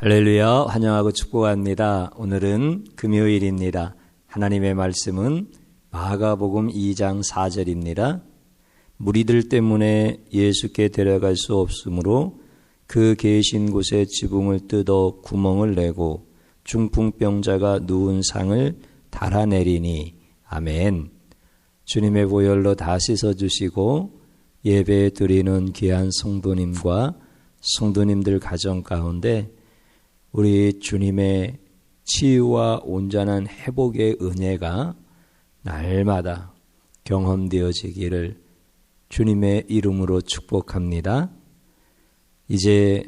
할렐루야, 환영하고 축복합니다. 오늘은 금요일입니다. 하나님의 말씀은 마가복음 2장 4절입니다. 무리들 때문에 예수께 데려갈 수 없으므로 그 계신 곳에 지붕을 뜯어 구멍을 내고 중풍병자가 누운 상을 달아내리니. 아멘. 주님의 보혈로 다 씻어주시고 예배 드리는 귀한 성도님과 성도님들 가정 가운데 우리 주님의 치유와 온전한 회복의 은혜가 날마다 경험되어지기를 주님의 이름으로 축복합니다. 이제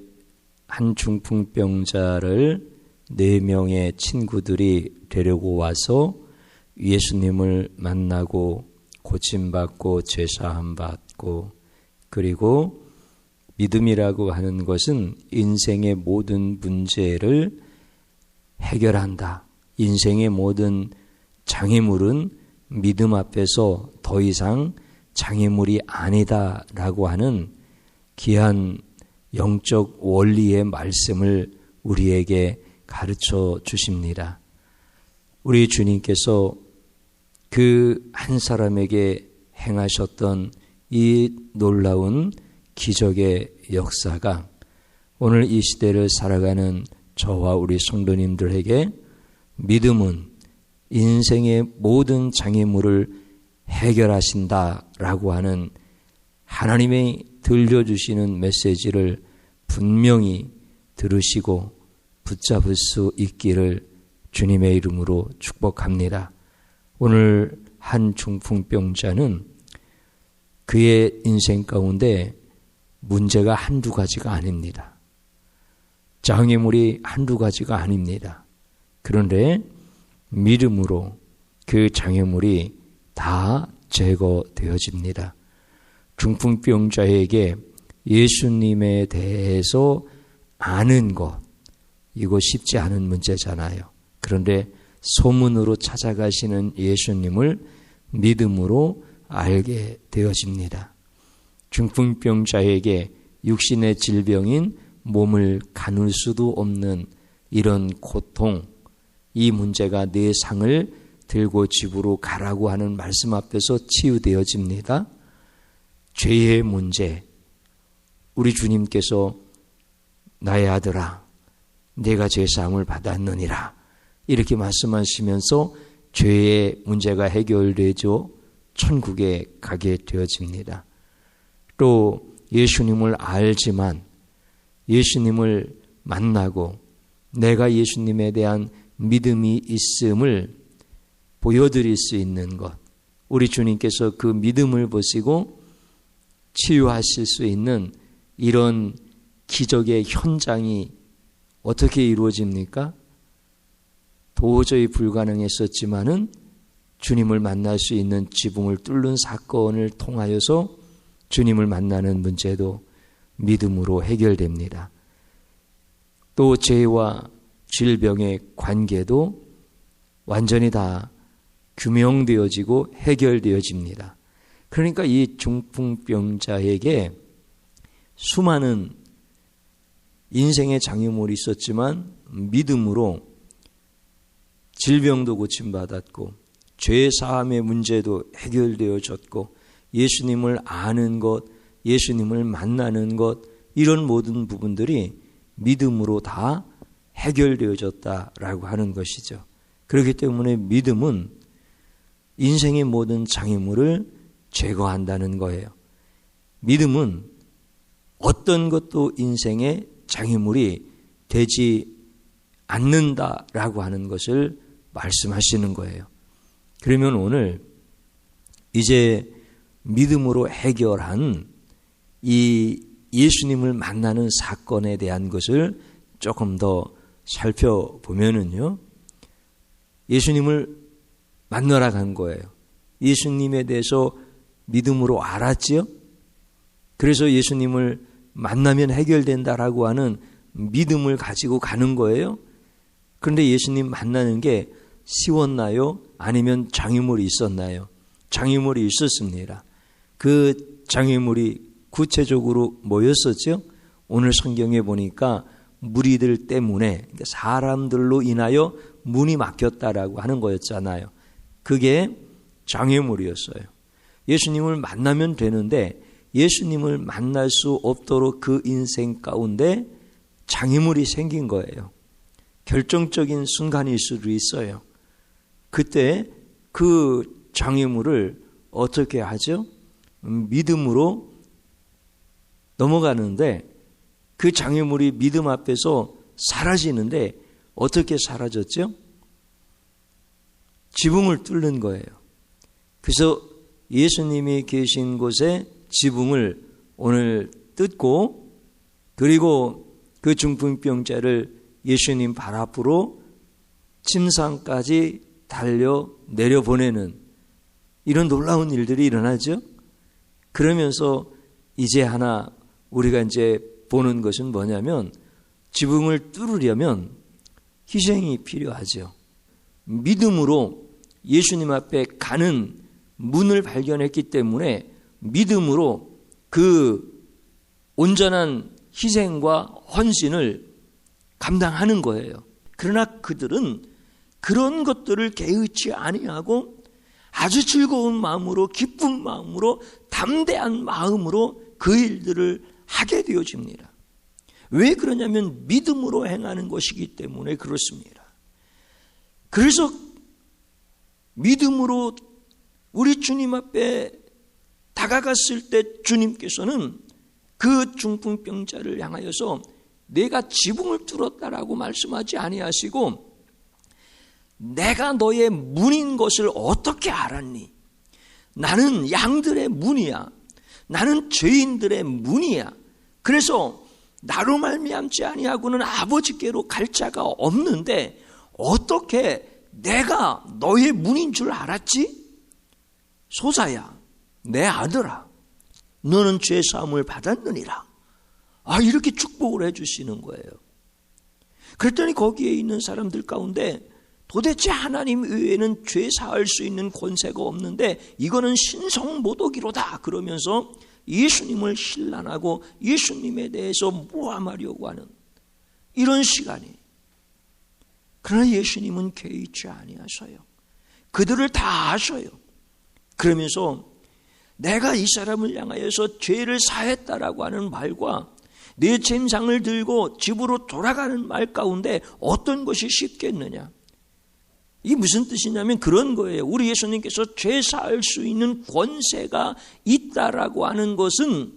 한 중풍병자를 4명의 친구들이 데리고 와서 예수님을 만나고 고침받고 제사함 받고, 그리고 믿음이라고 하는 것은 인생의 모든 문제를 해결한다. 인생의 모든 장애물은 믿음 앞에서 더 이상 장애물이 아니다라고 하는 귀한 영적 원리의 말씀을 우리에게 가르쳐 주십니다. 우리 주님께서 그 한 사람에게 행하셨던 이 놀라운 기적의 역사가 오늘 이 시대를 살아가는 저와 우리 성도님들에게 믿음은 인생의 모든 장애물을 해결하신다라고 하는 하나님이 들려주시는 메시지를 분명히 들으시고 붙잡을 수 있기를 주님의 이름으로 축복합니다. 오늘 한 중풍병자는 그의 인생 가운데 문제가 한두 가지가 아닙니다. 장애물이 한두 가지가 아닙니다. 그런데 믿음으로 그 장애물이 다 제거되어집니다. 중풍병자에게 예수님에 대해서 아는 것, 이거 쉽지 않은 문제잖아요. 그런데 소문으로 찾아가시는 예수님을 믿음으로 알게 되어집니다. 중풍병자에게 육신의 질병인 몸을 가눌 수도 없는 이런 고통, 이 문제가 내 상을 들고 집으로 가라고 하는 말씀 앞에서 치유되어집니다. 죄의 문제, 우리 주님께서 나의 아들아 내가 제사함을 받았느니라 이렇게 말씀하시면서 죄의 문제가 해결되죠. 천국에 가게 되어집니다. 또 예수님을 알지만 예수님을 만나고 내가 예수님에 대한 믿음이 있음을 보여드릴 수 있는 것, 우리 주님께서 그 믿음을 보시고 치유하실 수 있는 이런 기적의 현장이 어떻게 이루어집니까? 도저히 불가능했었지만은 주님을 만날 수 있는 지붕을 뚫는 사건을 통하여서 주님을 만나는 문제도 믿음으로 해결됩니다. 또 죄와 질병의 관계도 완전히 다 규명되어지고 해결되어집니다. 그러니까 이 중풍병자에게 수많은 인생의 장애물이 있었지만 믿음으로 질병도 고침받았고 죄 사함의 문제도 해결되어졌고 예수님을 아는 것, 예수님을 만나는 것, 이런 모든 부분들이 믿음으로 다 해결되어졌다라고 하는 것이죠. 그렇기 때문에 믿음은 인생의 모든 장애물을 제거한다는 거예요. 믿음은 어떤 것도 인생의 장애물이 되지 않는다라고 하는 것을 말씀하시는 거예요. 그러면 오늘 이제 믿음으로 해결한 이 예수님을 만나는 사건에 대한 것을 조금 더 살펴보면은요, 예수님을 만나러 간 거예요. 예수님에 대해서 믿음으로 알았지요? 그래서 예수님을 만나면 해결된다라고 하는 믿음을 가지고 가는 거예요. 그런데 예수님 만나는 게 쉬웠나요? 아니면 장애물이 있었나요? 장애물이 있었습니다. 그 장애물이 구체적으로 뭐였었죠? 오늘 성경에 보니까 무리들 때문에, 사람들로 인하여 문이 막혔다라고 하는 거였잖아요. 그게 장애물이었어요. 예수님을 만나면 되는데 예수님을 만날 수 없도록 그 인생 가운데 장애물이 생긴 거예요. 결정적인 순간일 수도 있어요. 그때 그 장애물을 어떻게 하죠? 믿음으로 넘어가는데 그 장애물이 믿음 앞에서 사라지는데 어떻게 사라졌죠? 지붕을 뚫는 거예요. 그래서 예수님이 계신 곳에 지붕을 오늘 뜯고, 그리고 그 중풍병자를 예수님 발 앞으로 침상까지 달려 내려보내는 이런 놀라운 일들이 일어나죠. 그러면서 이제 하나 우리가 이제 보는 것은 뭐냐면, 지붕을 뚫으려면 희생이 필요하죠. 믿음으로 예수님 앞에 가는 문을 발견했기 때문에 믿음으로 그 온전한 희생과 헌신을 감당하는 거예요. 그러나 그들은 그런 것들을 개의치 아니하고 아주 즐거운 마음으로, 기쁜 마음으로, 담대한 마음으로 그 일들을 하게 되어집니다. 왜 그러냐면 믿음으로 행하는 것이기 때문에 그렇습니다. 그래서 믿음으로 우리 주님 앞에 다가갔을 때 주님께서는 그 중풍병자를 향하여서 내가 지붕을 뚫었다라고 말씀하지 아니하시고, 내가 너의 문인 것을 어떻게 알았니? 나는 양들의 문이야. 나는 죄인들의 문이야. 그래서 나로 말미암지 아니하고는 아버지께로 갈 자가 없는데 어떻게 내가 너의 문인 줄 알았지? 소자야, 내 아들아, 너는 죄 사함을 받았느니라. 이렇게 축복을 해주시는 거예요. 그랬더니 거기에 있는 사람들 가운데 도대체 하나님 외에는 죄 사할 수 있는 권세가 없는데 이거는 신성모독이로다 그러면서 예수님을 신란하고 예수님에 대해서 모함하려고 하는 이런 시간이. 그러나 예수님은 개의치 아니하셔요. 그들을 다 아셔요. 그러면서 내가 이 사람을 향하여서 죄를 사했다라고 하는 말과 내 침상을 들고 집으로 돌아가는 말 가운데 어떤 것이 쉽겠느냐. 이게 무슨 뜻이냐면 그런 거예요. 우리 예수님께서 죄 사할 수 있는 권세가 있다라고 하는 것은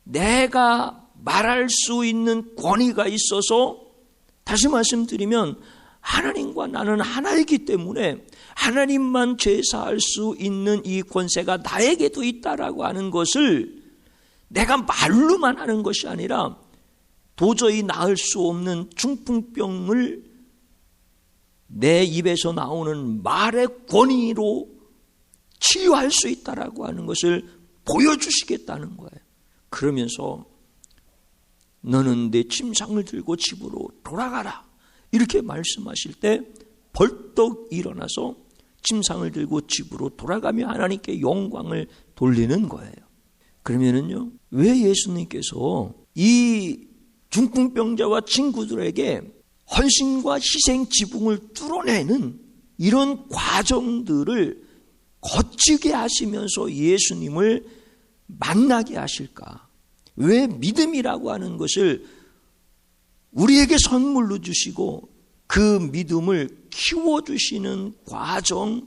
내가 말할 수 있는 권위가 있어서, 다시 말씀드리면 하나님과 나는 하나이기 때문에 하나님만 죄 사할 수 있는 이 권세가 나에게도 있다라고 하는 것을 내가 말로만 하는 것이 아니라 도저히 나을 수 없는 중풍병을 내 입에서 나오는 말의 권위로 치유할 수 있다라고 하는 것을 보여주시겠다는 거예요. 그러면서 너는 내 침상을 들고 집으로 돌아가라 이렇게 말씀하실 때 벌떡 일어나서 침상을 들고 집으로 돌아가며 하나님께 영광을 돌리는 거예요. 그러면은요, 왜 예수님께서 이 중풍병자와 친구들에게 헌신과 희생 지붕을 뚫어내는 이런 과정들을 거치게 하시면서 예수님을 만나게 하실까? 왜 믿음이라고 하는 것을 우리에게 선물로 주시고 그 믿음을 키워주시는 과정,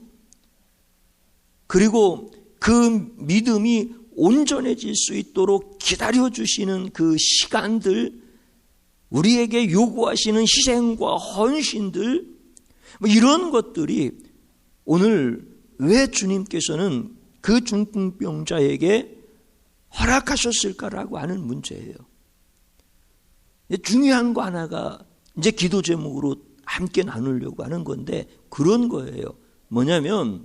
그리고 그 믿음이 온전해질 수 있도록 기다려주시는 그 시간들, 우리에게 요구하시는 희생과 헌신들, 이런 것들이 오늘 왜 주님께서는 그 중풍병자에게 허락하셨을까라고 하는 문제예요. 중요한 거 하나가 이제 기도 제목으로 함께 나누려고 하는 건데 그런 거예요. 뭐냐면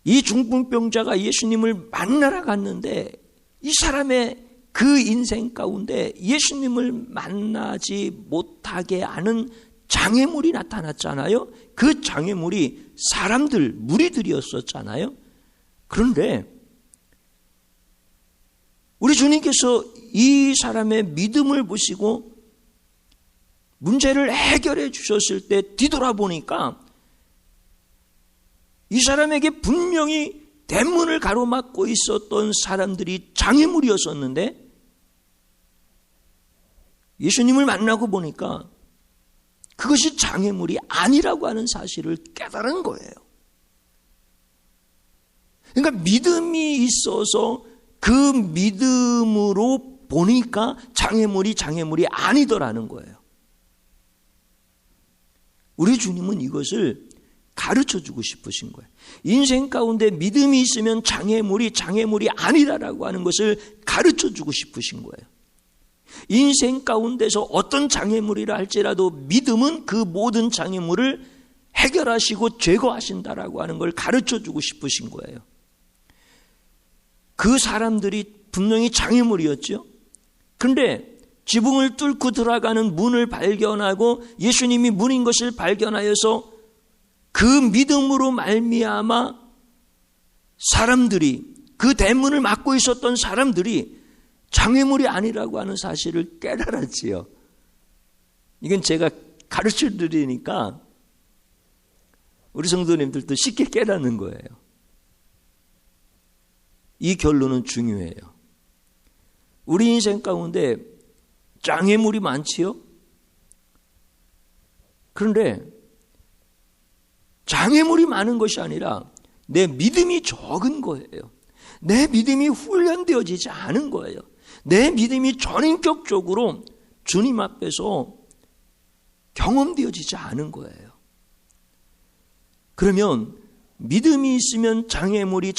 이 중풍병자가 예수님을 만나러 갔는데 이 사람의 그 인생 가운데 예수님을 만나지 못하게 하는 장애물이 나타났잖아요. 그 장애물이 사람들, 무리들이었었잖아요. 그런데 우리 주님께서 이 사람의 믿음을 보시고 문제를 해결해 주셨을 때 뒤돌아보니까 이 사람에게 분명히 대문을 가로막고 있었던 사람들이 장애물이었었는데 예수님을 만나고 보니까 그것이 장애물이 아니라고 하는 사실을 깨달은 거예요. 그러니까 믿음이 있어서 그 믿음으로 보니까 장애물이 아니더라는 거예요. 우리 주님은 이것을 가르쳐주고 싶으신 거예요. 인생 가운데 믿음이 있으면 장애물이 아니다라고 하는 것을 가르쳐주고 싶으신 거예요. 인생 가운데서 어떤 장애물이라 할지라도 믿음은 그 모든 장애물을 해결하시고 제거하신다라고 하는 걸 가르쳐주고 싶으신 거예요. 그 사람들이 분명히 장애물이었죠. 그런데 지붕을 뚫고 들어가는 문을 발견하고 예수님이 문인 것을 발견하여서 그 믿음으로 말미암아 사람들이, 그 대문을 막고 있었던 사람들이 장애물이 아니라고 하는 사실을 깨달았지요. 이건 제가 가르쳐 드리니까 우리 성도님들도 쉽게 깨닫는 거예요. 이 결론은 중요해요. 우리 인생 가운데 장애물이 많지요? 그런데 장애물이 많은 것이 아니라 내 믿음이 적은 거예요. 내 믿음이 훈련되어지지 않은 거예요. 내 믿음이 전인격적으로 주님 앞에서 경험되어지지 않은 거예요. 그러면 믿음이 있으면 장애물이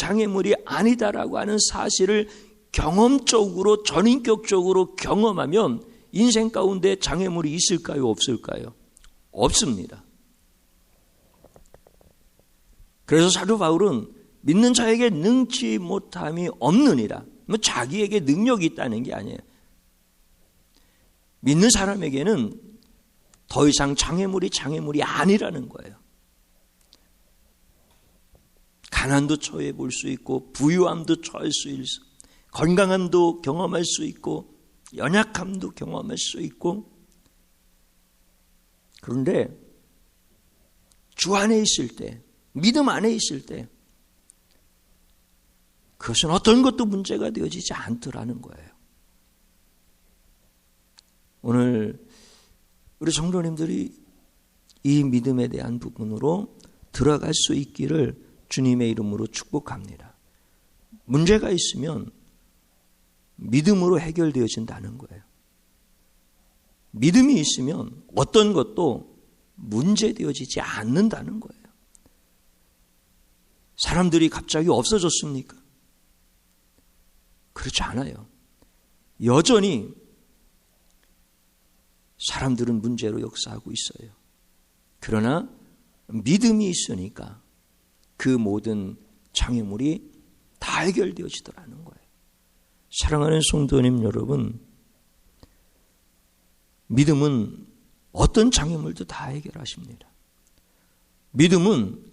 아니다라고 하는 사실을 경험적으로 전인격적으로 경험하면 인생 가운데 장애물이 있을까요? 없을까요? 없습니다. 그래서 사도 바울은 믿는 자에게 능치 못함이 없느니라. 자기에게 능력이 있다는 게 아니에요. 믿는 사람에게는 더 이상 장애물이 아니라는 거예요. 가난도 처해 볼 수 있고 부유함도 처할 수 있고 건강함도 경험할 수 있고 연약함도 경험할 수 있고 그런데 주 안에 있을 때 믿음 안에 있을 때 그것은 어떤 것도 문제가 되어지지 않더라는 거예요. 오늘 우리 성도님들이 이 믿음에 대한 부분으로 들어갈 수 있기를 주님의 이름으로 축복합니다. 문제가 있으면 믿음으로 해결되어진다는 거예요. 믿음이 있으면 어떤 것도 문제되어지지 않는다는 거예요. 사람들이 갑자기 없어졌습니까? 그렇지 않아요. 여전히 사람들은 문제로 역사하고 있어요. 그러나 믿음이 있으니까 그 모든 장애물이 다 해결되어지더라는 거예요. 사랑하는 성도님 여러분, 믿음은 어떤 장애물도 다 해결하십니다. 믿음은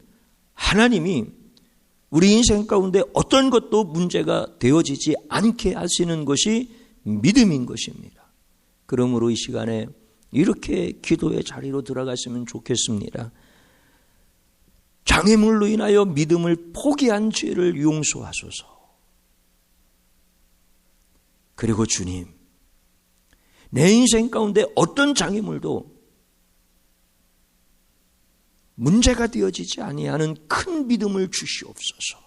하나님이 우리 인생 가운데 어떤 것도 문제가 되어지지 않게 하시는 것이 믿음인 것입니다. 그러므로 이 시간에 이렇게 기도의 자리로 들어갔으면 좋겠습니다. 장애물로 인하여 믿음을 포기한 죄를 용서하소서. 그리고 주님, 내 인생 가운데 어떤 장애물도 문제가 되어지지 아니하는 큰 믿음을 주시옵소서.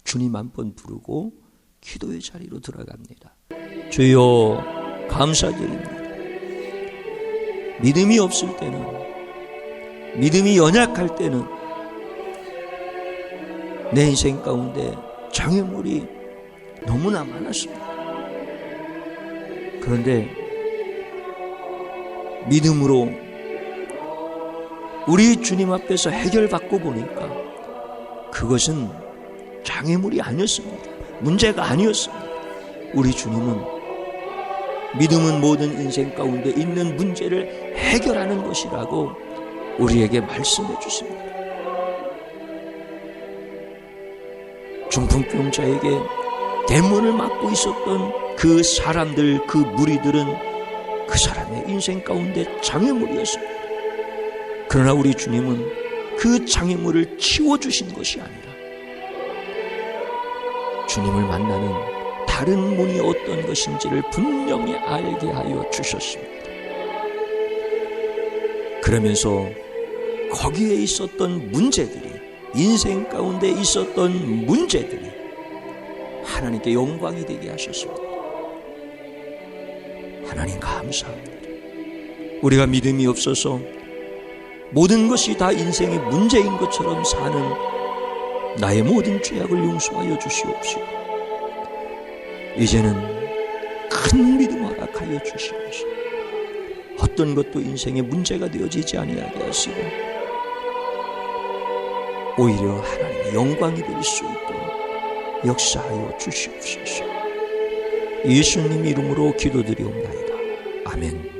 주님 한 번 부르고 기도의 자리로 들어갑니다. 주여 감사드립니다. 믿음이 없을 때는, 믿음이 연약할 때는 내 인생 가운데 장애물이 너무나 많았습니다. 그런데 믿음으로 우리 주님 앞에서 해결받고 보니까 그것은 장애물이 아니었습니다. 문제가 아니었습니다. 우리 주님은 믿음은 모든 인생 가운데 있는 문제를 해결하는 것이라고 우리에게 말씀해 주십니다. 중풍병자에게 데몬을 맡고 있었던 그 사람들, 그 무리들은 그 사람의 인생 가운데 장애물이었습니다. 그러나 우리 주님은 그 장애물을 치워주신 것이 아니라 주님을 만나는 다른 문이 어떤 것인지를 분명히 알게 하여 주셨습니다. 그러면서 거기에 있었던 문제들이, 인생 가운데 있었던 문제들이 하나님께 영광이 되게 하셨습니다. 하나님 감사합니다. 우리가 믿음이 없어서 모든 것이 다 인생의 문제인 것처럼 사는 나의 모든 죄악을 용서하여 주시옵시고, 이제는 큰 믿음 허락하여 주시옵시고, 어떤 것도 인생의 문제가 되어지지 아니하게 하시고 오히려 하나님의 영광이 될 수 있도록 역사하여 주시옵소서. 예수님 이름으로 기도드리옵나이다. 아멘.